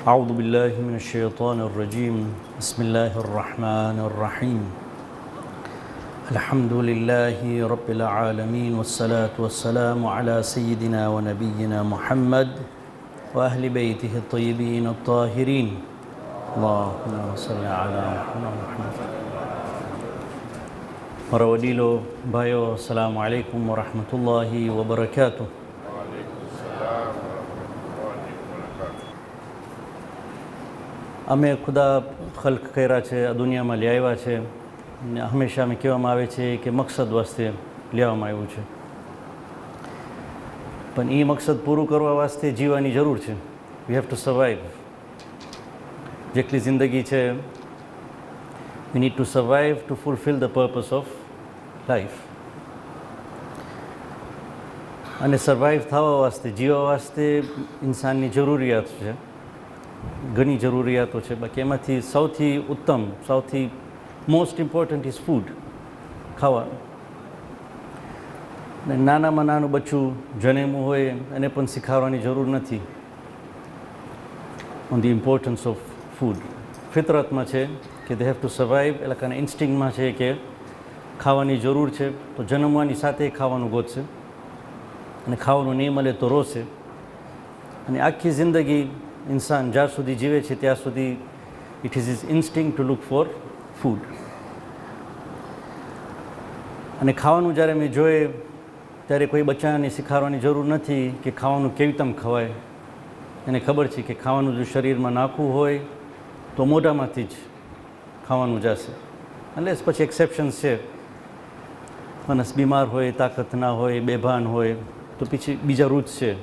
أعوذ بالله من الشيطان الرجيم بسم الله الرحمن الرحيم الحمد لله رب العالمين والصلاة والسلام على سيدنا ونبينا محمد وأهل بيته الطيبين الطاهرين اللهم صل على محمد. મારા વડીલો, ભાઈઓ, અસલામુ અલૈકુમ વરહમતુલ્લાહિ વબરકાતુહ. અમે ખુદા ખલ્ક કર્યા છે, આ દુનિયામાં લઈ આવ્યા છે ને હંમેશા અમે કહેવામાં આવે છે કે મકસદ વાસ્તે લેવામાં આવ્યું છે, પણ એ મકસદ પૂરું કરવા વાસ્તે જીવવાની જરૂર છે. વી હેવ ટુ સર્વાઈવ. જેટલી જિંદગી છે, we need to survive to fulfill the purpose of life. અને સર્વાઈવ થવા વાસ્તે, જીવવા વાસ્તે ઇન્સાનની જરૂરિયાત છે, ઘણી જરૂરિયાતો છે. બાકી એમાંથી સૌથી ઉત્તમ, સૌથી મોસ્ટ ઇમ્પોર્ટન્ટ ઇઝ ફૂડ, ખાવાનું. ને નાનામાં નાનું બચ્ચું જન્મ્યું હોય એને પણ શીખવવાની જરૂર નથી on the importance of food. ફિતરતમાં છે કે દે હેવ ટુ સર્વાઈવ, એટલે કાને ઇન્સ્ટિંગમાં છે કે ખાવાની જરૂર છે, તો જન્મવાની સાથે ખાવાનું ગોતશે અને ખાવાનું નહીં મળે તો રોશે. અને આખી જિંદગી ઇન્સાન જ્યાં સુધી જીવે છે ત્યાં સુધી it is is instinct to look for food. અને ખાવાનું જ્યારે મેં જોઈએ ત્યારે કોઈ બચ્ચાને શીખવાડવાની જરૂર નથી કે ખાવાનું કેવી રીતે ખવાય. એને ખબર છે કે ખાવાનું જો શરીરમાં નાખવું હોય તો મોઢામાંથી જ ખાવાનું જશે. અનલેસ પછી એક્સેપ્શન્સ છે, માણસ બીમાર હોય, તાકાત ના હોય, બેભાન હોય તો પછી બીજા રૂટ્સ છે.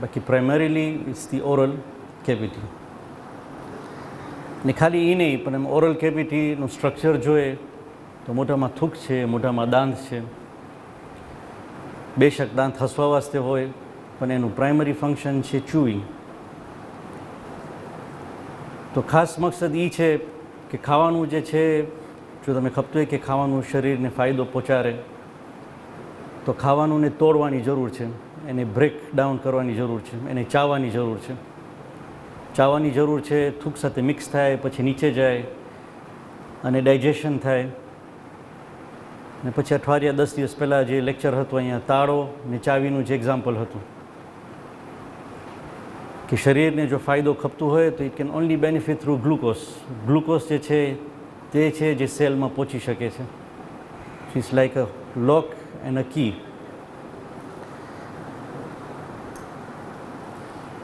બાકી primarily it's the oral cavity. ને ખાલી એ નહીં, પણ એમ ઓરલ કેવિટીનું સ્ટ્રક્ચર જોઈએ તો મોઢામાં થૂક છે, મોઢામાં દાંત છે. બેશક દાંત હસવા વાસ્તે હોય, પણ એનું પ્રાઇમરી ફંક્શન છે ચૂઇંગ. તો ખાસ મકસદ એ છે કે ખાવાનું જે છે, જો તમે ખપતું હોય કે ખાવાનું શરીરને ફાયદો પહોંચાડે તો ખાવાનુંને તોડવાની જરૂર છે, એને બ્રેક ડાઉન કરવાની જરૂર છે, એને ચાવવાની જરૂર છે. ચાવવાની જરૂર છે, થૂક સાથે મિક્સ થાય, પછી નીચે જાય અને ડાયજેશન થાય. ને પછી અઠવાડિયા 10 દિવસ પહેલાં જે લેક્ચર હતું અહીંયા, તાળો ને ચાવીનું જે એક્ઝામ્પલ હતું કે શરીરને જો ફાયદો ખપતું હોય તો it can only benefit through glucose. Glucose જે છે તે છે જે સેલમાં પહોંચી શકે છે. It's like a lock and a key.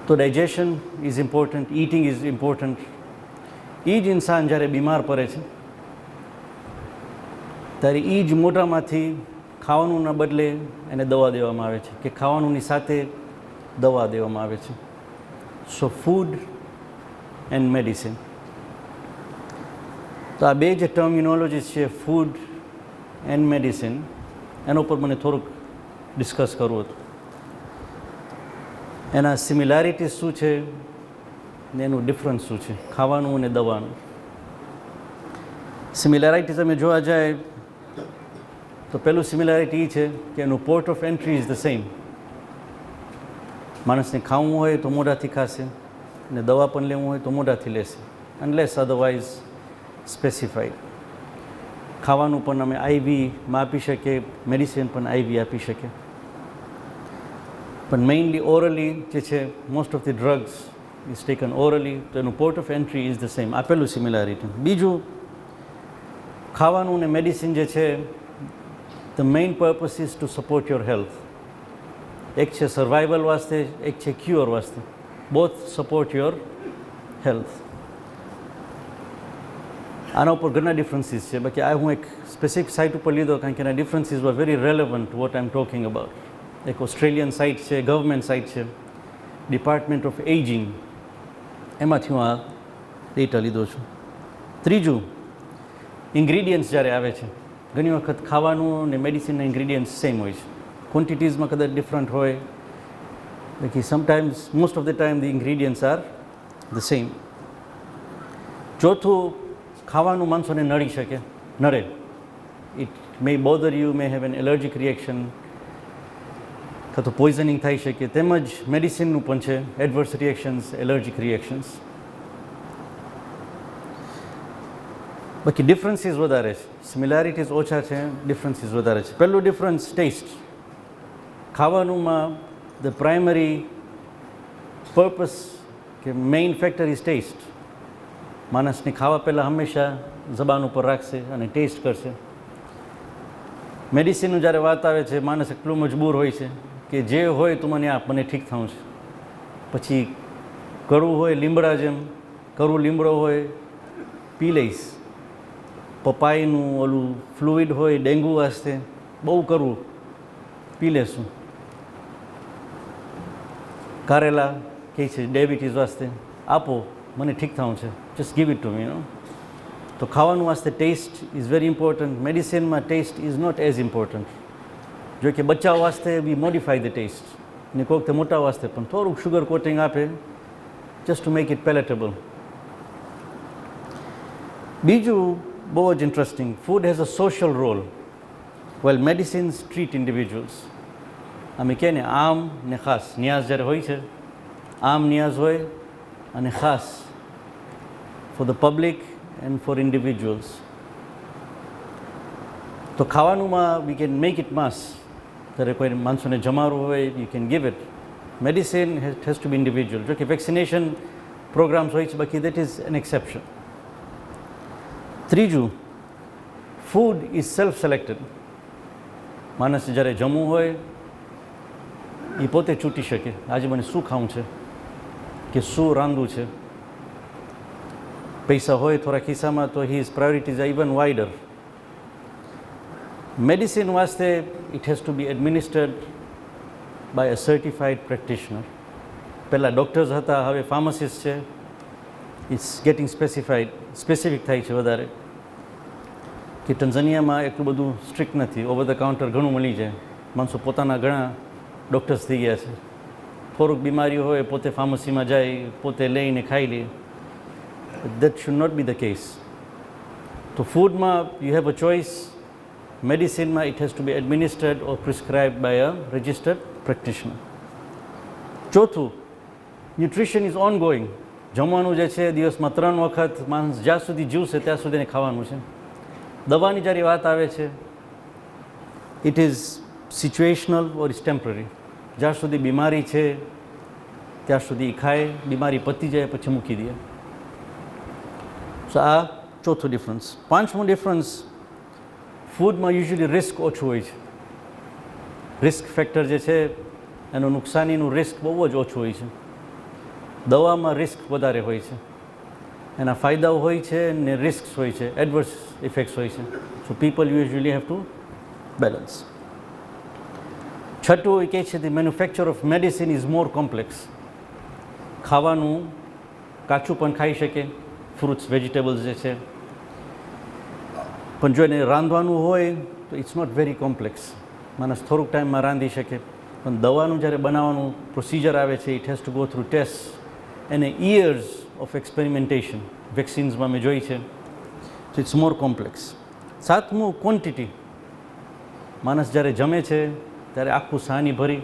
તો digestion is important, eating is important. એ જ ઇન્સાન જ્યારે બીમાર પડે છે ત્યારે એ જ મોઢામાંથી ખાવાનુંના બદલે એને દવા દેવામાં આવે છે, કે ખાવાનુંની સાથે દવા દેવામાં આવે છે. સો ફૂડ એન્ડ મેડિસિન. તો આ બે જે ટર્મિનોલોજીસ છે, ફૂડ એન્ડ મેડિસિન, એના ઉપર મને થોડુંક ડિસ્કસ કરવું હતું. એના સિમિલારિટીઝ શું છે ને એનું ડિફરન્સ શું છે, ખાવાનું અને દવાનું. સિમિલારિટીઝ અમે જોવા જાય તો પહેલું સિમિલારિટી એ છે કે એનું port of entry is the same. માણસને ખાવું હોય તો મોઢાથી ખાશે, ને દવા પણ લેવું હોય તો મોઢાથી લેશે, અનલેસ અધરવાઇઝ સ્પેસિફાઈડ. ખાવાનું પણ અમે આઈવીમાં આપી શકીએ, મેડિસિન પણ આઈવી આપી શકીએ, પણ મેઇનલી ઓરલી જે છે, most of the drugs is taken orally. તો એનું port of entry is the same. આપેલું સિમિલારિટી. બીજું, ખાવાનું ને મેડિસિન જે છે, the main purpose is to support your health. એક છે સર્વાઈવલ વાસ્તે, એક છે ક્યોર વાસ્તે. Both support your health. આના ઉપર ઘણા ડિફરન્સીસ છે. બાકી આ હું એક સ્પેસિફિક સાઇટ ઉપર લીધો કારણ કે એના differences were very relevant what I am talking about. એક ઓસ્ટ્રેલિયન સાઇટ છે, ગવર્મેન્ટ સાઇટ છે, ડિપાર્ટમેન્ટ ઓફ એજિંગ, એમાંથી હું આ ડેટા લીધો છું. ત્રીજું, ઇન્ગ્રીડિયન્ટ્સ જ્યારે આવે છે, ઘણી વખત ખાવાનું અને મેડિસિનના ઇન્ગ્રીડિયન્ટ્સ સેમ હોય છે, ક્વોન્ટિટીઝમાં કદાચ ડિફરન્ટ હોય. બાકી sometimes, most of the time the ingredients are the same. ચોથું, ખાવાનું માણસોને નડી શકે, નડે. It may bother you, may have an allergic reaction, કાં તો પોઈઝનિંગ થઈ શકે. તેમજ મેડિસિનનું પણ છે, એડવર્સ રિએક્શન્સ, એલર્જીક રિએક્શન્સ. બાકી ડિફરન્સીસ વધારે છે, સિમિલારિટીઝ ઓછા છે, ડિફરન્સીસ વધારે છે. પહેલું ડિફરન્સ ટેસ્ટ. ખાવાનુંમાં ધ પ્રાઇમરી પર્પસ કે મેઇન ફેક્ટર ઇઝ ટેસ્ટ. માણસને ખાવા પહેલાં હંમેશા જબાન ઉપર રાખશે અને ટેસ્ટ કરશે. મેડિસિનનું જ્યારે વાત આવે છે, માણસ એટલું મજબૂર હોય છે કે જે હોય તું મને આપ, મને ઠીક થવું છે. પછી કડવું હોય લીમડા જેમ, કડવું લીમડો હોય પી લઈશ. પપાઈનું ઓલું ફ્લુઇડ હોય ડેન્ગ્યુ વાસ્તે બહુ કરવું, પી લેશું. કારેલા કહે છે ડાયાબિટીસ વાસ્તે આપો, મને ઠીક થવું છે, just give it to me. તો ખાવાનું વાસ્તે ટેસ્ટ ઇઝ વેરી ઇમ્પોર્ટન્ટ. મેડિસિનમાં taste is not as important. જો કે બચ્ચાઓ વાસ્તે વી મોડિફાઈ ધ ટેસ્ટ, ને કોઈ વખતે મોટા વાસ્તે પણ થોડુંક શુગર કોટિંગ આપે just to make it palatable. બીજું બહુ જ interesting, food has a social role well medicines treat individuals. અમે કહે ને આમ ને ખાસ, નિયાઝ જ્યારે હોય છે, આમ નિયાઝ હોય અને ખાસ for the public and for individuals. તો ખાવાનુંમાં we can make it mass. જ્યારે કોઈ માણસોને જમાડવું હોય you can give it. Medicine has to be individual. જો કે વેક્સિનેશન પ્રોગ્રામ્સ હોય છે, બાકી દેટ ઇઝ એન એક્સેપ્શન. ત્રીજું, ફૂડ ઇઝ સેલ્ફ સિલેક્ટેડ. માણસે જ્યારે જમવું હોય એ પોતે ચૂંટી શકે, આજે મને શું ખાવું છે કે શું રાંધવું છે. પૈસા હોય થોડા ખિસ્સામાં તો his priorities are even wider. Medicine વાસ્તે it has to be administered by a certified practitioner. પહેલાં ડૉક્ટર્સ હતા, હવે ફાર્માસિસ્ટ છે. ઇટ્સ ગેટિંગ સ્પેસિફિક થાય છે વધારે. કે ટંઝાનિયામાં એટલું બધું સ્ટ્રિક્ટ નથી, ઓવર ધ કાઉન્ટર ઘણું મળી જાય. માણસો પોતાના ઘણા ડૉક્ટર્સ થઈ ગયા છે. થોડુંક બીમારી હોય પોતે ફાર્મસીમાં જાય, પોતે લઈને ખાઈ લે. That should not be the case. તો ફૂડમાં યુ હેવ અ ચોઇસ. મેડિસિનમાં it has to be administered or prescribed by a registered practitioner. ચોથું, ન્યુટ્રિશન ઇઝ ઓન ગોઈંગ. જમવાનું જે છે દિવસમાં 3 વખત, માણસ જ્યાં સુધી જીવશે ત્યાં સુધી એને ખાવાનું છે. દવાની જ્યારે વાત આવે છે it is situational or is temporary. જ્યાં સુધી બીમારી છે ત્યાં સુધી ખાય, બીમારી પતી જાય પછી મૂકી દે. સો આ ચોથું ડિફરન્સ. પાંચમું ડિફરન્સ, ફૂડમાં યુઝ્યુઅલી રિસ્ક ઓછું હોય છે. રિસ્ક ફેક્ટર જે છે એનું નુકસાનીનું રિસ્ક બહુ જ ઓછું હોય છે. દવામાં રિસ્ક વધારે હોય છે. એના ફાયદાઓ હોય છે ને રિસ્ક હોય છે, એડવર્સ ઇફેક્ટ્સ હોય છે. So people usually have to balance. છઠ્ઠું એ કહે છે the manufacture of medicine is more complex. ખાવાનું કાચું પણ ખાઈ શકે, ફ્રૂટ્સ વેજીટેબલ્સ જે છે, પણ જો એને રાંધવાનું હોય તો ઇટ્સ નોટ વેરી કોમ્પ્લેક્સ. માણસ થોડુંક ટાઈમમાં રાંધી શકે. પણ દવાનું જ્યારે બનાવવાનું પ્રોસિજર આવે છે it has to go through test અને યર્સ ઓફ એક્સપેરિમેન્ટેશન. વેક્સિન્સમાં મેં જોઈ છે. તો ઇટ્સ મોર કોમ્પ્લેક્સ. સાતમું, ક્વોન્ટિટી. માણસ જ્યારે જમે છે ત્યારે આખું સાની ભરી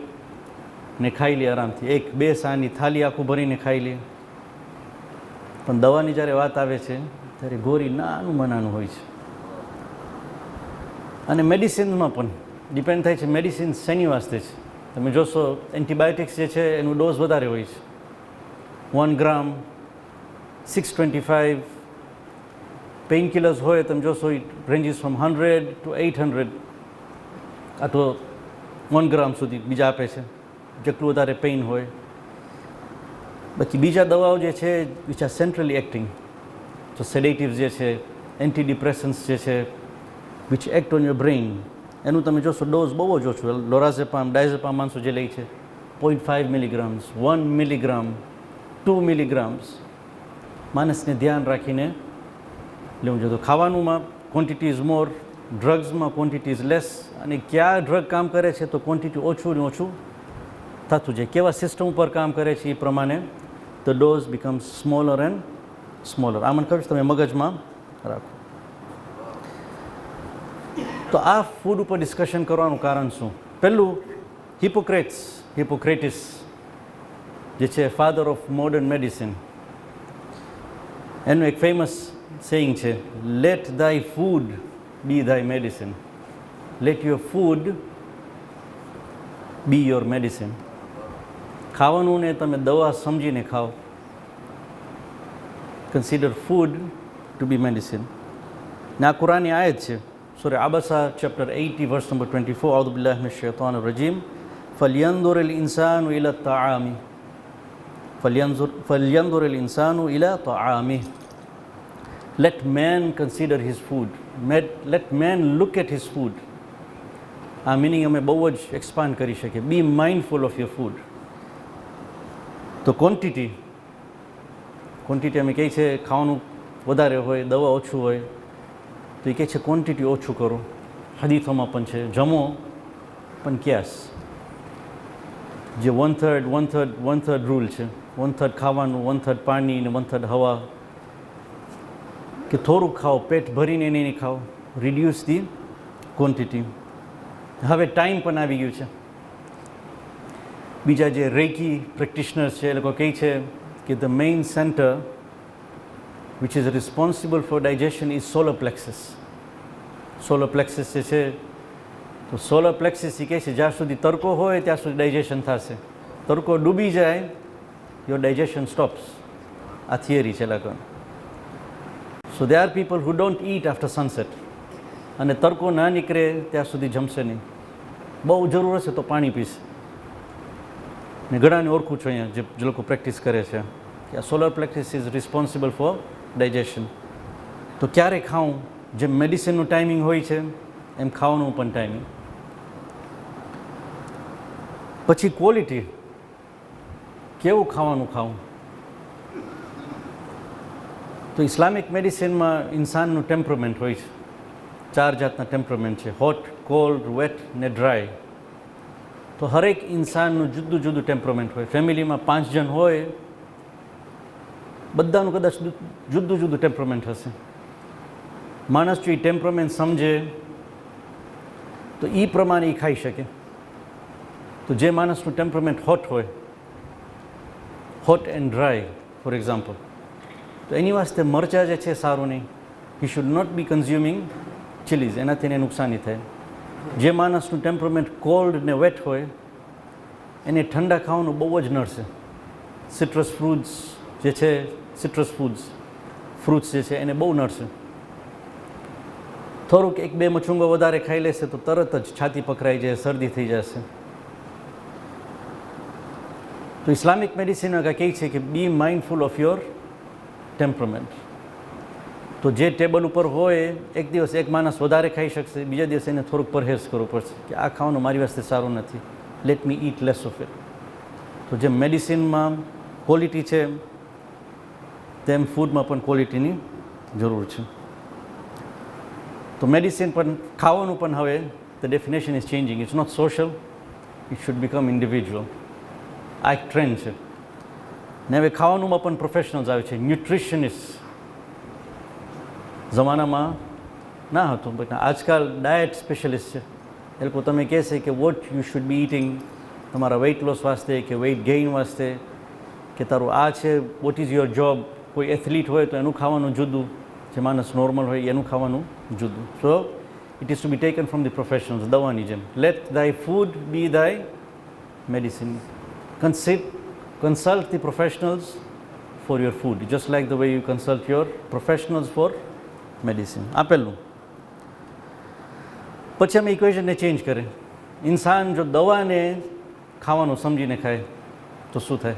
ને ખાઈ લે આરામથી. 1-2 સાની થાળી આખું ભરીને ખાઈ લે. પણ દવાની જ્યારે વાત આવે છે ત્યારે ગોરી નાનું નાનું હોય છે. અને મેડિસિનમાં પણ ડિપેન્ડ થાય છે મેડિસિન શેની વાસ્તે છે. તમે જોશો એન્ટીબાયોટિક્સ જે છે એનું ડોઝ વધારે હોય છે, 1 ગ્રામ 625. પેઇન કિલર્સ હોય તમે જોશો ઇટ રેન્જીસ ફ્રોમ 100 to 800 આ તો 1 ગ્રામ સુધી બીજા આપે છે, જેટલું વધારે પેઇન હોય. બાકી બીજા દવાઓ જે છે વિચ આર સેન્ટ્રલી એક્ટિંગ, તો સેડેટિવ્સ જે છે, એન્ટી ડિપ્રેસન્સ જે છે which act on your brain, એનું તમે જોશો ડોઝ બહુ જ ઓછું. લોરાઝેપામ, ડાયઝેપામ માણસો જે લે છે 0.5 મિલીગ્રામ્સ, 1 મિલીગ્રામ, 2 મિલીગ્રામ્સ. માણસને ધ્યાન રાખીને લેવું જોઈએ. તો ખાવાનુંમાં ક્વોન્ટિટી ઇઝ મોર, ડ્રગ્સમાં ક્વોન્ટિટી ઇઝ લેસ. અને ક્યાં ડ્રગ કામ કરે છે તો ક્વોન્ટિટી ઓછું ને ઓછું થતું જાય. કેવા સિસ્ટમ ઉપર કામ કરે છે એ પ્રમાણે the dose becomes smaller and smaller. આ મને કહ્યું તમે મગજમાં રાખો. તો આ ફૂડ ઉપર ડિસ્કશન કરવાનું કારણ શું? પહેલું, હિપોક્રેટિસ જે છે ફાધર ઓફ મોડર્ન મેડિસિન, એનું એક ફેમસ સેઇંગ છે, late thy food be thy medicine. Let your food be your medicine. ખાવાનું ને તમે દવા સમજીને ખાઓ. Consider food to be medicine. ને આ કુરાનની આયત છે, સૂરા આબસા ચેપ્ટર 80 વર્સ નંબર 24. અઉઝુ બિલ્લાહિ મિનશ શૈતાનિર રજીમ. ફલ્યંદુરિલ ઇન્સાનુ ઇલા તાઆમી. ફલ્યંદુરિલ ઇન્સાનુ ઇલા તાઆમી. Let man consider his food. Let man look at his food. આ મિનિંગ અમે બહુ જ એક્સપાન્ડ કરી શકીએ. બી માઇન્ડફુલ ઓફ યોર ફૂડ. તો ક્વોન્ટિટી અમે કહીએ છે ખાવાનું વધારે હોય, દવા ઓછું હોય, તો એ કહે છે ક્વોન્ટિટી ઓછું કરો. હદીથોમાં પણ છે, જમો પણ ક્યાસ. જે 1/3 રૂલ છે, 1/3 ખાવાનું, 1/3 પાણી ને 1/3 હવા, કે થોડુંક ખાઓ, પેટ ભરીને નહીં ખાઓ. Reduce the quantity. હવે ટાઈમ પણ આવી ગયું છે. બીજા જે રેકી પ્રેક્ટિશનર્સ છે એ લોકો કહે છે કે the main centre which is responsible for digestion is solar plexus. Solar plexus જે છે, તો સોલર પ્લેક્સિસ એ કહે છે જ્યાં સુધી તડકો હોય ત્યાં સુધી ડાયજેશન થશે. તડકો ડૂબી જાય, યોર ડાયજેશન સ્ટોપ્સ. આ થિયરી છે લોકો. So they are people who don't eat after sunset. અને તડકો ના નીકળે ત્યાં સુધી જમશે નહીં. બહુ જરૂર હશે તો પાણી પીશે. ને ઘણાને ઓળખું છું અહીંયા જે લોકો પ્રેક્ટિસ કરે છે કે આ solar plexus is responsible for digestion. તો ક્યારે ખાવું? જેમ મેડિસિનનું ટાઈમિંગ હોય છે એમ ખાવાનું પણ ટાઈમિંગ. પછી ક્વોલિટી, કેવું ખાવાનું ખાવું? તો ઇસ્લામિક મેડિસિનમાં ઇન્સાનનું ટેમ્પરમેન્ટ હોય છે. 4 જાતના ટેમ્પરમેન્ટ છે, હોટ, કોલ્ડ, વેટ ને ડ્રાય. તો હરેક ઇન્સાનનું જુદું જુદું ટેમ્પરમેન્ટ હોય. ફેમિલીમાં 5 જણ હોય, બધાનું કદાચ જુદું જુદું ટેમ્પરમેન્ટ હશે. માણસ જો એ ટેમ્પરમેન્ટ સમજે તો એ પ્રમાણે એ ખાઈ શકે. તો જે માણસનું ટેમ્પરમેન્ટ હોટ હોય, hot and dry for example, તો એની વાસ્તે મરચાં જે છે સારું નહીં. He should not be consuming chillies, એનાથી એને નુકસાની થાય. જે માણસનું ટેમ્પરમેન્ટ કોલ્ડ ને વેટ હોય એને ઠંડા ખાવાનું બહુ જ નડશે. સિટ્રસ ફ્રૂટ્સ જે છે, સિટ્રસ ફ્રૂટ્સ જે છે એને બહુ નડશે. થોડુંક 1-2 મચુંગો વધારે ખાઈ લેશે તો તરત જ છાતી પકડાઈ જાય, શરદી થઈ જશે. તો ઇસ્લામિક મેડિસિન કહે છે કે બી માઇન્ડફુલ ઓફ યોર ટેમ્પરમેન્ટ. તો જે ટેબલ ઉપર હોય, એક દિવસ એક માણસ વધારે ખાઈ શકશે, બીજા દિવસે એને થોડુંક પરહેઝ કરવું પડશે કે આ ખાવાનું મારી વાસ્તે સારું નથી, let me eat less of it. તો જેમ મેડિસિનમાં ક્વોલિટી છે તેમ ફૂડમાં પણ ક્વોલિટીની જરૂર છે. તો મેડિસિન પણ, ખાવાનું પણ હવે the definition is changing. It's not social, it should become individual. આ એક ટ્રેન્ડ છે. ને હવે ખાવાનુંમાં પણ પ્રોફેશનલ્સ આવે છે, ન્યુટ્રિશનિસ્ટ. જમાનામાં ના હતું, બટ આજકાલ ડાયટ સ્પેશિયલિસ્ટ છે. એ લોકો તમે કહેશે કે what you should be eating, તમારા વેઇટ લોસ વાસ્તે કે વેઇટ ગેઇન વાસ્તે, કે તારું આ છે, વોટ ઇઝ યોર જોબ. કોઈ એથ્લીટ હોય તો એનું ખાવાનું જુદું, જે માણસ નોર્મલ હોય એનું ખાવાનું જુદું. So it is to be taken from the professionals. દવાની જેમ let thy food be thy medicine. Consult the professionals for your food, just like the way you consult your professionals for medicine. આપેલું. પછી અમે ઇક્વેશનને change કરે. ઇન્સાન જો દવાને ખાવાનું સમજીને ખાય તો શું થાય?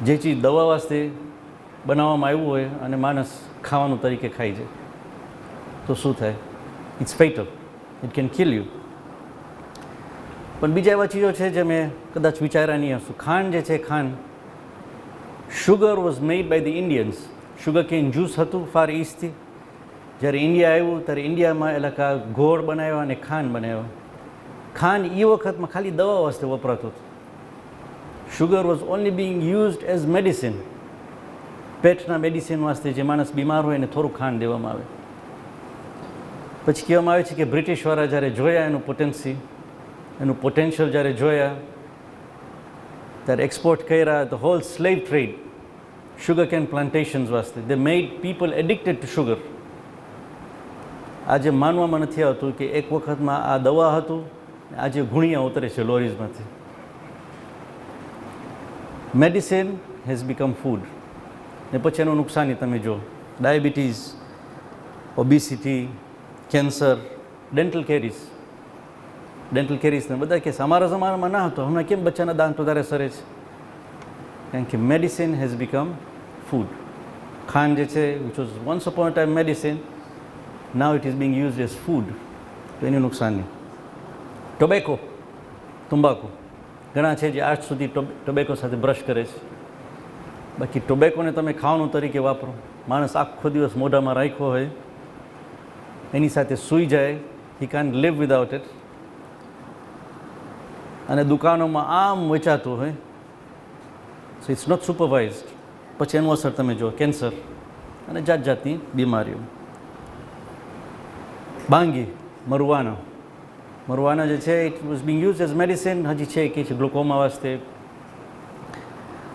જે ચીજ દવા વાસ્તે બનાવવામાં આવ્યું હોય અને માણસ ખાવાનું તરીકે ખાઈ જાય તો શું થાય? It's fatal, it can kill you. પણ બીજા એવા ચીજો છે જે મેં કદાચ વિચાર્યા નહીં હશું. ખાંડ જે છે, ખાંડ, sugar was made by the Indians. Sugar cane juice હતું ફાર ઈસ્ટથી. જ્યારે ઇન્ડિયા આવ્યું ત્યારે ઇન્ડિયામાં એલાકા ગોળ બનાવ્યા અને ખાંડ બનાવ્યા. ખાંડ એ વખતમાં ખાલી દવા વાસ્તે વપરાતું હતું. Sugar was only Bing used as medicine. પેટના મેડિસિન વાસ્તે જે માણસ બીમાર હોય એને થોડું ખાંડ દેવામાં આવે. પછી કહેવામાં આવે છે કે બ્રિટિશવાળા જ્યારે જોયા એનું પોટેન્શિયલ જ્યારે જોયા ત્યારે એક્સપોર્ટ કર્યા. The whole slave trade sugar cane plantations વાસ્તે. They made people addicted to sugar. આજે માનવામાં નથી આવતું કે એક વખતમાં આ દવા હતું, આજે ગુણિયા ઉતરે છે લોરીઝમાંથી. Medicine has become food. ને પછી એનું નુકસાની તમે જો, ડાયાબિટીસ, ઓબિસિટી, કેન્સર, ડેન્ટલ કેરીસને બધા કે અમારા જમાનામાં ના હતો, હમણાં કેમ બચ્ચાના દાંત વધારે સરે છે? કારણ કે મેડિસિન હેઝ બીકમ ફૂડ. ખાંડ જે છે, which was once upon a time medicine, now it is Bing used as food. તો એની નુકસાની. ટોબેકો, તંબાકુ, ઘણા છે જે આજ સુધી ટોબેકો સાથે બ્રશ કરે છે. બાકી ટોબેકોને તમે ખાવાનું તરીકે વાપરો, માણસ આખો દિવસ મોઢામાં રાખ્યો હોય, એની સાથે સૂઈ જાય, he can't live without it. અને દુકાનોમાં આમ વેચાતું હોય, સો ઇટ્સ નોટ સુપરવાઇઝડ. પછી એનું અસર તમે જુઓ, કેન્સર અને જાત જાતની બીમારીઓ. બાંગી, મરવાના જે છે, it was Bing use as medicine, હજી છે કે છે ગ્લુકોમા વાસ્તે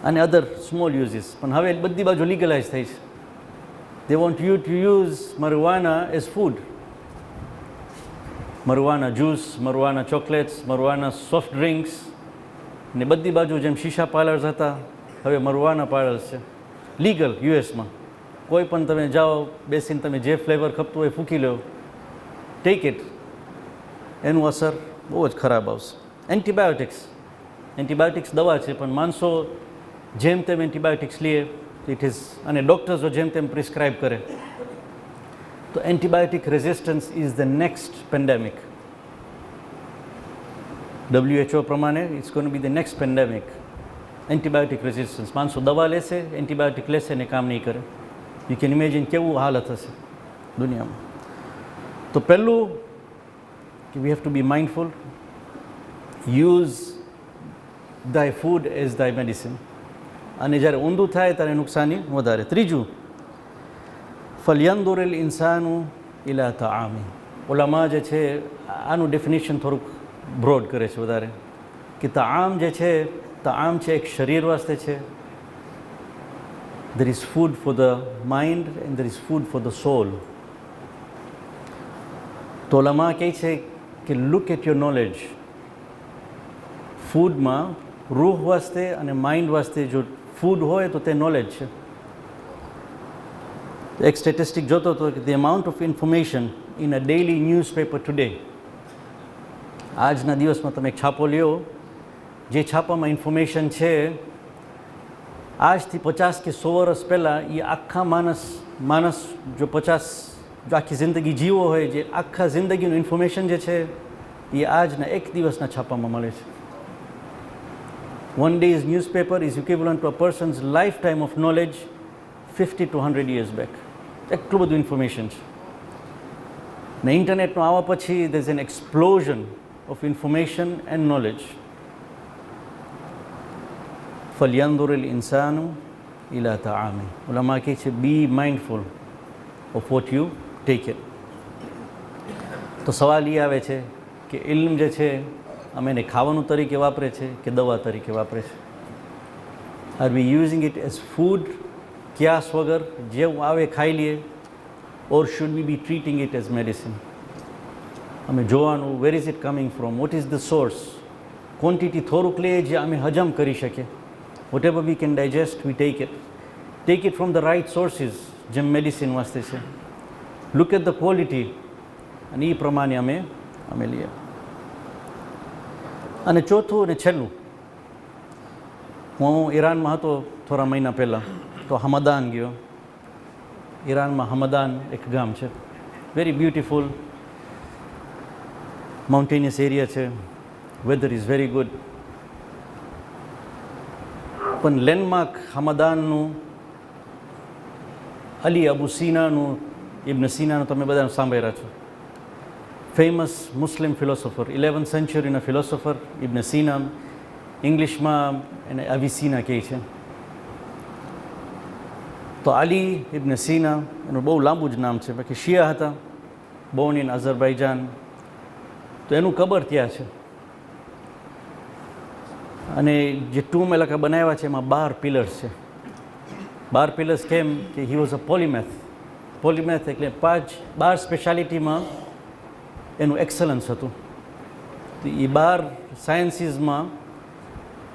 અને અધર સ્મોલ યુઝીસ. પણ હવે બધી બાજુ લીગલાઇઝ થઈ છે. They want you to use marijuana as food. Marijuana juice, marijuana chocolates, marijuana soft drinks, ને બધી બાજુ જેમ શીશા પાર્લર્સ હતા, હવે મરવાના પાર્લર્સ છે લીગલ યુએસમાં. કોઈ પણ તમે જાઓ, બેસીને તમે જે ફ્લેવર ખપતું હોય ફૂંકી લો, ટેક ઇટ. એનું અસર બહુ જ ખરાબ આવશે. એન્ટીબાયોટિક્સ દવા છે, પણ માણસો જેમ તેમ એન્ટીબાયોટિક્સ લે, ઇટ ઇઝ, અને ડૉક્ટર્સો જેમ તેમ પ્રિસ્ક્રાઇબ કરે. તો antibiotic resistance is the next pandemic. WHO પ્રમાણે it's gonna be the next pandemic. Antibiotic resistance. માણસો દવા લેશે, એન્ટીબાયોટિક લેશે ને કામ નહીં કરે. યુ કેન ઇમેજિન કેવું હાલત હશે દુનિયામાં. તો પહેલું કે we have to be mindful, use thy food as thy medicine. અને જ્યારે ઊંધું થાય ત્યારે નુકસાની વધારે. ત્રીજું, ફલ્યંદુરિલ ઇન્સાનુ ઇલા તઆમી. ઓલામાં જે છે આનું ડેફિનેશન થોડુંક બ્રોડ કરે છે વધારે, કે તઆમ જે છે, તઆમ છે એક શરીર વાસ્તે છે. there is food for the mind and there is food for the soul. તો ઓલામાં કહે છે કે લુક એટ યોર નોલેજ. ફૂડમાં રૂહ વાસ્તે અને માઇન્ડ વાસ્તે જો ફૂડ હોય તો તે નોલેજ છે. એક સ્ટેટિસ્ટિક જોતો હતો કે the amount of information in a daily newspaper today. આજના દિવસમાં તમે એક છાપો લ્યો, જે છાપામાં ઇન્ફોર્મેશન છે આજથી 50 કે 100 વર્ષ પહેલાં, એ આખા માણસ જો આખી જિંદગી જીવો હોય, જે આખા જિંદગીનું ઇન્ફોર્મેશન જે છે એ આજના એક દિવસના છાપામાં મળે છે. One day's newspaper is equivalent to a person's lifetime of knowledge 50 to 100 years back. એટલું બધું ઇન્ફોર્મેશન છે. ને ઇન્ટરનેટનો આવવા પછી there is an explosion of information and knowledge. فَلْيَنْظُرِ الْإِنسَانُ إِلَى طَعَامِهِ. ઉલામા કહે છે be mindful of what you take it. તો સવાલ એ આવે છે કે ઇલ્મ જે છે અમે એને ખાવાનું તરીકે વાપરે છે કે દવા તરીકે વાપરે છે? Are we using it as food, ક્યાસ વગર જેવું આવે ખાઈ લઈએ, or should we be treating it as medicine? અમે જોવાનું where is it coming from, what is the source. Quantity થોડુંક લઈએ જે અમે હજમ કરી શકીએ. Whatever we can digest we take it from the right sources, જેમ મેડિસિન વાસ્તે છે. લુક એટ ધ ક્વોલિટી, અને એ પ્રમાણે અમે લઈએ. અને ચોથું અને છેલ્લું, હું ઈરાનમાં હતો થોડા મહિના પહેલાં, તો હમદાન ગયો. ઈરાનમાં હમદાન એક ગામ છે, વેરી બ્યુટિફુલ માઉન્ટેનિયસ એરિયા છે, વેધર ઇઝ વેરી ગુડ. પણ લેન્ડમાર્ક હમદાનનું અલી અબુ સીનાનું, ઇબ્ન સીનાનું તમે બધા સાંભળ્યા છો. ફેમસ મુસ્લિમ ફિલોસોફર, 11th સેન્ચુરીના ફિલોસોફર ઇબ્ન સીના. ઇંગ્લિશમાં એને અવિસીના કહે છે. તો અલી ઇબ્ન સીના એનું બહુ લાંબુ જ નામ છે, બાકી શિયા હતા, બોર્ન ઇન અઝરબાઈજાન. તો એનું કબર ત્યાં છે. અને જે ટૂમ એલાકા બનાવ્યા છે એમાં 12 પિલર્સ છે. 12 પિલર્સ કેમ કે હી વોઝ અ પોલીમેથ એટલે 12 સ્પેશિયાલિટીમાં એનું એક્સલન્સ હતું. તો એ 12 સાયન્સીસમાં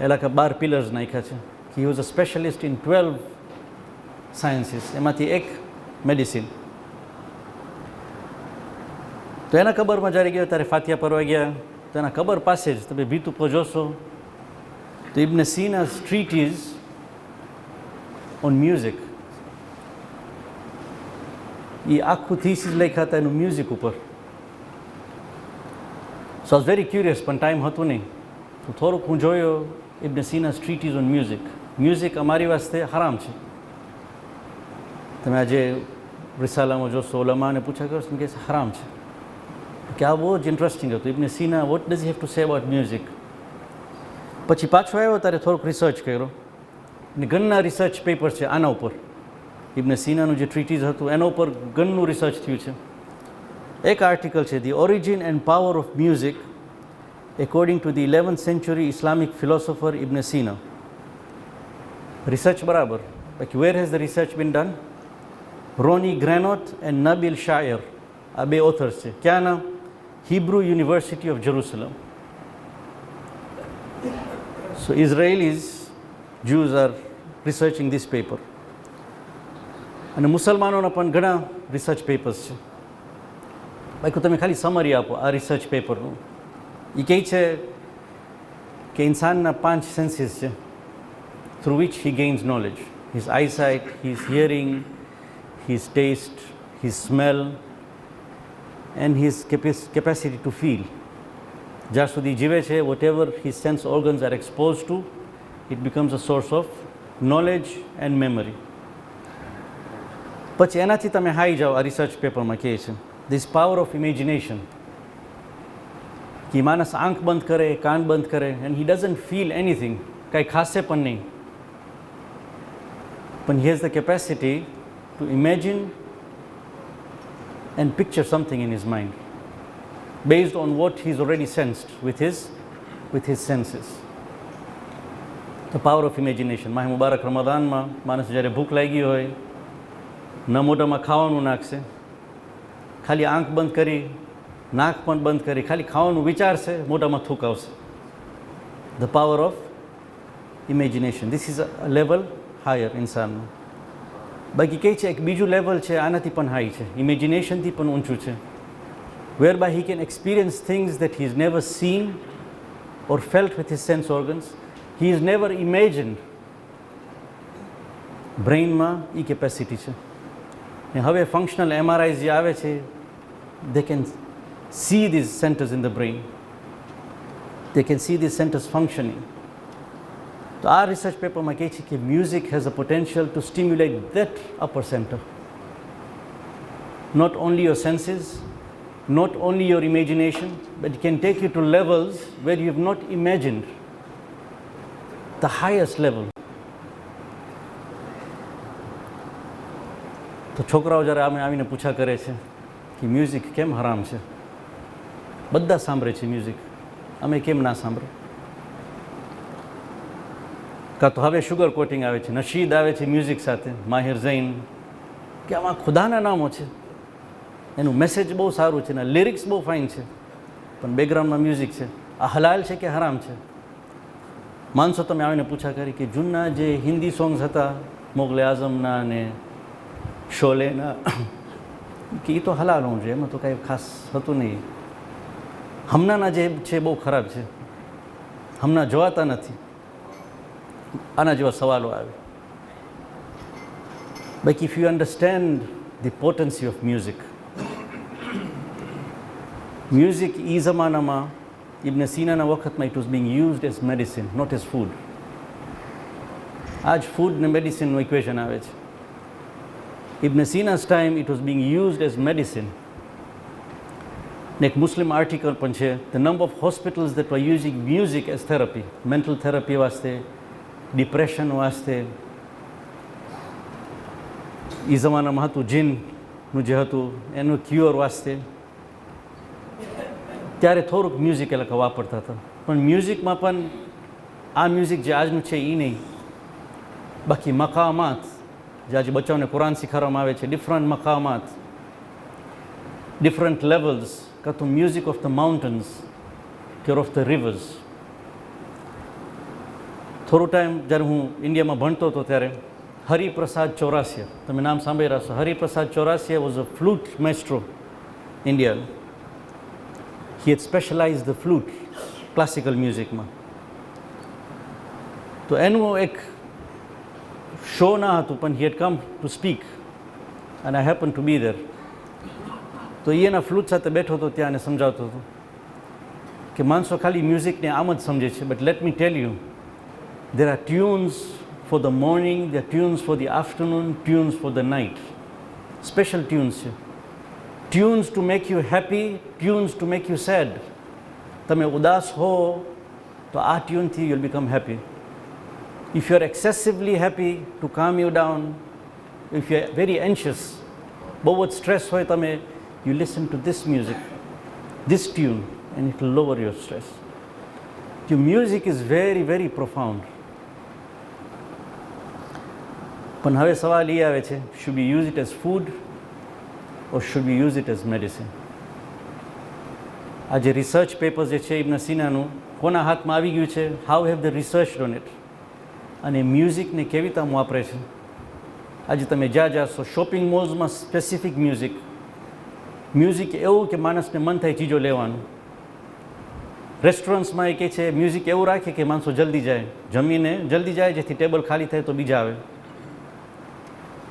એલા કે 12 પિલર્સ નાખ્યા છે. He was a specialist in 12 sciences, એમાંથી એક મેડિસિન. તો એના કબરમાં જ્યારે ગયો ત્યારે ફાતિયા પરવા ગયા, તો એના કબર પાસે જ તમે ભીત ઉપર જોશો તો ઇબ્ન સીના ટ્રીટીઝ ઓન મ્યુઝિક, એ આખું થીસીસ લખ્યા હતા એનું મ્યુઝિક ઉપર. સો વોઝ વેરી ક્યુરિયસ, પણ ટાઈમ હતું નહીં. તો થોડુંક હું જોયો ઇબ્ન સીના ટ્રીટીઝ ઓન મ્યુઝિક. મ્યુઝિક અમારી વાસ્તે હરામ છે. તમે આજે રિસાલામાં જોશો, ઓલમાને પૂછા કરશો કે હરામ છે, કે આ બહુ જ ઇન્ટરેસ્ટિંગ હતું. Ibn Sina what does have to say about music. પછી પાછો આવ્યો ત્યારે થોડોક રિસર્ચ કર્યો, ને ઘણા રિસર્ચ પેપર છે આના ઉપર. ઇબ્ન સીનાનું જે ટ્રીટીઝ હતું એના ઉપર ઘણું રિસર્ચ થયું છે. એક આર્ટિકલ છે the origin and power of music according to the 11th century Islamic philosopher Ibn Sina. Research બરાબર, બાકી where has the research been done? Roni Granot and Nabil Shair, આ બે ઓથર્સ છે. ક્યાંના? Hebrew University of Jerusalem. So Israelis Jews are researching this paper. અને મુસલમાનોના પણ ઘણા research papers છે. બાકી તમે ખાલી સમરી આપો આ રિસર્ચ પેપરનું. એ કહે છે કે ઇન્સાનના 5 સેન્સીસ છે through which he gains knowledge. His eyesight, his hearing, his taste, his smell and his capacity to feel. જ્યાં સુધી જીવે છે, whatever his sense organs are expose to, it becomes a source of knowledge and memory. પછી એનાથી તમે high જાઓ. આ research પેપરમાં કહે છે ધીસ પાવર ઓફ ઇમેજિનેશન, કે માણસ આંખ બંધ કરે, કાન બંધ કરે and he doesn't feel anything, કાંઈ ખાસે પણ નહીં, પણ he has the capacity to imagine and picture something in his mind based on what he is already sensed with his senses. The power of imagination. માહે મુબારક રમદાનમાં માણસ જ્યારે ભૂખ લાગી હોય, ન મોઢામાં ખાવાનું નાખશે, ખાલી આંખ બંધ કરી, નાક પણ બંધ કરી, ખાલી ખાવાનું વિચારશે, મોઢામાં થૂક આવશે. The power of imagination. This is a level higher ઇન્સાનનું. બાકી કહે છે એક બીજું લેવલ છે, આનાથી પણ હાઈ છે, ઇમેજિનેશનથી પણ ઊંચું છે, whereby he can experience things that he is never seen or felt with his sense organs. He is never imagined. બ્રેઇનમાં એ કેપેસિટી છે. ને હવે ફંક્શનલ MRIs જે આવે છે, they can see these centers in the brain. They can see these centers functioning. તો આ રિસર્ચ પેપરમાં કહે છે કે music has a potential to stimulate that upper center. Not only your senses, not only your imagination, but it can take you to levels where you have not imagined. The highest level. તો છોકરાઓ જ્યારે આવીને પૂછા કરે છે કે music કેમ હરામ છે, બધા સાંભળે છે મ્યુઝિક, અમે કેમ ના સાંભળે? કાં તો હવે શુગર કોટિંગ આવે છે, નશીદ આવે છે મ્યુઝિક સાથે, માહિર ઝૈન, કે આમાં ખુદાના નામો છે, એનું મેસેજ બહુ સારું છે, એના લિરિક્સ બહુ ફાઇન છે, પણ બેકગ્રાઉન્ડમાં મ્યુઝિક છે. આ હલાલ છે કે હરામ છે? માણસો તમે આવીને પૂછા કરી કે જૂના જે હિન્દી સોંગ્સ હતા મોગલે આઝમના અને શોલેના, કે એ તો હલાલ હોવું જોઈએ, એમાં તો કાંઈ ખાસ હતું નહીં. હમણાંના જે છે બહુ ખરાબ છે, હમણાં જોવાતા નથી. આના જેવા સવાલો આવે. બાકી if you understand the potency of music, music એ જમાનામાં ઇબ્ન સીનાના વખતમાં it was being used as medicine, not as food. આજ ફૂડ ને મેડિસિનનું ઇક્વેશન આવે છે. Ibn Sina's time it was being used as medicine. ને એક મુસ્લિમ આર્ટિકલ પણ છે, the number of hospitals that were using music as therapy, mental therapy વાસ્તે, ડિપ્રેશન વાસ્તે. એ જમાનામાં હતું જીનનું જે હતું એનું ક્યુઅર વાસ્તે. ત્યારે થોડુંક મ્યુઝિક એ લોકો વાપરતા હતા, પણ મ્યુઝિકમાં પણ આ મ્યુઝિક જે આજનું છે એ નહીં. બાકી મકામાત જે આજે બચ્ચાઓને કુરાન શીખવાડવામાં આવે છે, ડિફરન્ટ મકામાત, ડિફરન્ટ લેવલ્સ, કાં તો મ્યુઝિક ઓફ ધ માઉન્ટેન્સ કે ઓફ ધ રિવર્સ. થોડો ટાઈમ જ્યારે હું ઇન્ડિયામાં ભણતો હતો ત્યારે હરિપ્રસાદ ચૌરાસિયા, તમે નામ સાંભળી રહ્યા છો, Hariprasad Chaurasia was a flute maestro Indian. He had specialise the flute classical મ્યુઝિકમાં. તો એનું એક શો ના હતું, પણ હી હેડ કમ ટુ સ્પીક અને આઈ હેપન ટુ બી ધેર. તો એ એના ફ્લૂટ સાથે બેઠો હતો ત્યાં અને સમજાવતો હતો કે માણસો ખાલી મ્યુઝિકને આમ જ સમજે છે, but let me tell you, there are tunes for the morning, there are tunes for the afternoon, tunes for the night. Special tunes છે. Tunes to make you happy, tunes to make you sad. તમે ઉદાસ હો તો આ ટ્યુનથી you'll become happy. If you are excessively happy, to calm you down. If you are very anxious, બહુ જ stress હોય તમે, you listen to this music, this tune, and it will lower your stress. The music is very, very profound. પણ હવે સવાલ એ આવે છે, should we use it as food or should we use it as medicine? આ જે research paper જે છે ઇબ્ન સિનાનું, કોના હાથમાં આવી ગયું છે? How have the research on it? અને મ્યુઝિકને કેવી રીતે વાપરે છે? આજે તમે જ્યાં જાશો શોપિંગ મોલ્સમાં, સ્પેસિફિક મ્યુઝિક એવું કે માણસને મન થાય ચીજો લેવાનું. રેસ્ટોરન્ટ્સમાં એ કહે છે મ્યુઝિક એવું રાખે કે માણસો જલ્દી જાય, જમીને જલ્દી જાય, જેથી ટેબલ ખાલી થાય તો બીજા આવે.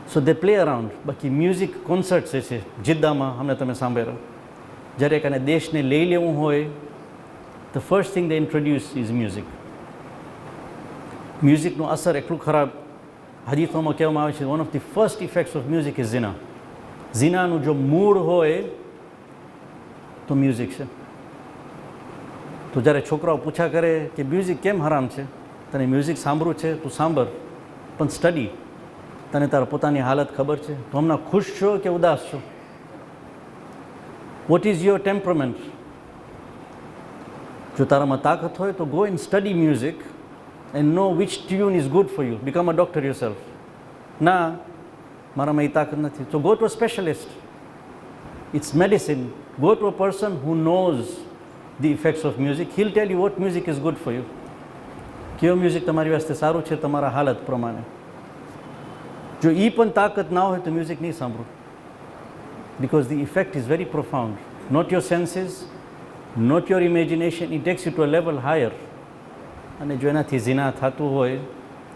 સો દે પ્લે અરાઉન્ડ. બાકી મ્યુઝિક કોન્સર્ટ જે છે જિદ્દામાં, અમને તમે સાંભળ્યો, જ્યારે એક આને દેશને લઈ લેવું હોય, the first thing they introduce is music. મ્યુઝિકનું અસર એટલું ખરાબ, હદીથોમાં કહેવામાં આવે છે, one of the first effects of music is ઝિના. ઝિનાનું જો મૂળ હોય તો મ્યુઝિક છે. તો જ્યારે છોકરાઓ પૂછા કરે કે મ્યુઝિક કેમ હરામ છે, તને મ્યુઝિક સાંભળવું છે, તું સાંભળ, પણ સ્ટડી. તને તારા પોતાની હાલત ખબર છે? તો હમણાં ખુશ છો કે ઉદાસ છો? What is your temperament? જો તારામાં તાકાત હોય તો go and study music and know which tune is good for you. Become a doctor yourself. ના, મારામાં એ તાકાત નથી, તો go to a specialist. It's medicine. Go to a person who knows the effects of music. He'll tell you what music is good for you. કયો music તમારી વાસ્તે સારું છે તમારા હાલત પ્રમાણે. જો એ પણ તાકાત ના હોય તો મ્યુઝિક નહીં સાંભળો. because the effect is very profound. Not your senses, not your imagination, it takes you to a level higher. અને જો એનાથી ઝિના થતું હોય,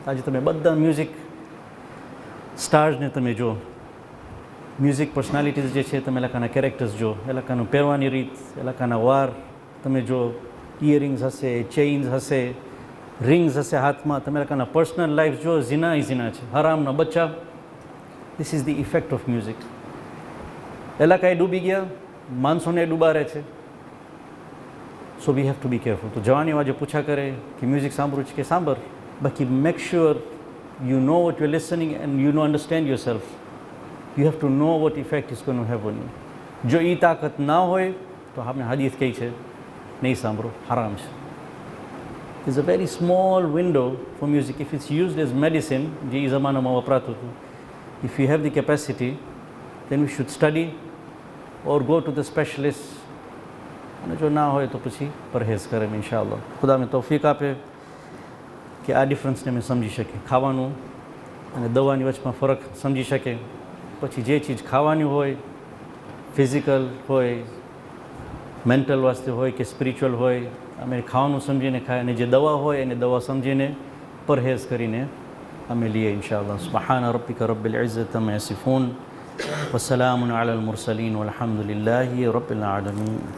આજે તમે બધા મ્યુઝિક સ્ટાર્સને તમે જો, મ્યુઝિક પર્સનાલિટીઝ જે છે, તમે એલાકાના કેરેક્ટર્સ જો, એલાકાનું પહેરવાની રીત, એલાકાના વાર તમે જો, ઇયરિંગ્સ હશે, ચેઇન્સ હશે, રિંગ્સ હશે હાથમાં, તમે એલાકાના પર્સનલ લાઈફ જો, ઝિના છે, હરામના બચ્ચા. This is the effect of music. એલાકા એ ડૂબી ગયા, માણસોને ડૂબારે છે. So we have to be careful. તો જવાનીઓ આજે પૂછા કરે કે મ્યુઝિક સાંભળવું છે કે સાંભળ, બાકી make sure you know what you listening and you know understand your self. You have to know what effect is going to have on you. જો એ તાકાત ના હોય તો આપણે હદીસ કહી છે, નહીં સાંભળો, હરામ છે. Is a very small window for music if it's used as medicine, જે એ જમાનામાં વપરાતું હતું. If you have the capacity, then we should study or go to the specialist. અને જો ના હોય તો પછી પરહેઝ કરે ઇન્શાઅલ્લાહ. ખુદા મેં તૌફીક આપે કે આ ડિફરન્સને મેં સમજી શકે, ખાવાનું અને દવાની વચમાં ફરક સમજી શકે. પછી જે ચીજ ખાવાની હોય, ફિઝિકલ હોય, મેન્ટલ વાસ્તે હોય કે સ્પિરિચ્યુઅલ હોય, અમે ખાવાનું સમજીને ખાય, અને જે દવા હોય એને દવા સમજીને પરહેઝ કરીને અમે લઈએ ઇન્શાઅલ્લાહ. સુબ્હાન રબ્બિકા રબ્બિલ ઇઝ્ઝતિ અમ્મા યસિફૂન, વસલામુન અલલ મુરસલીન, વલ્હમ્દુલિલ્લાહી રબ્બિલ આલમીન.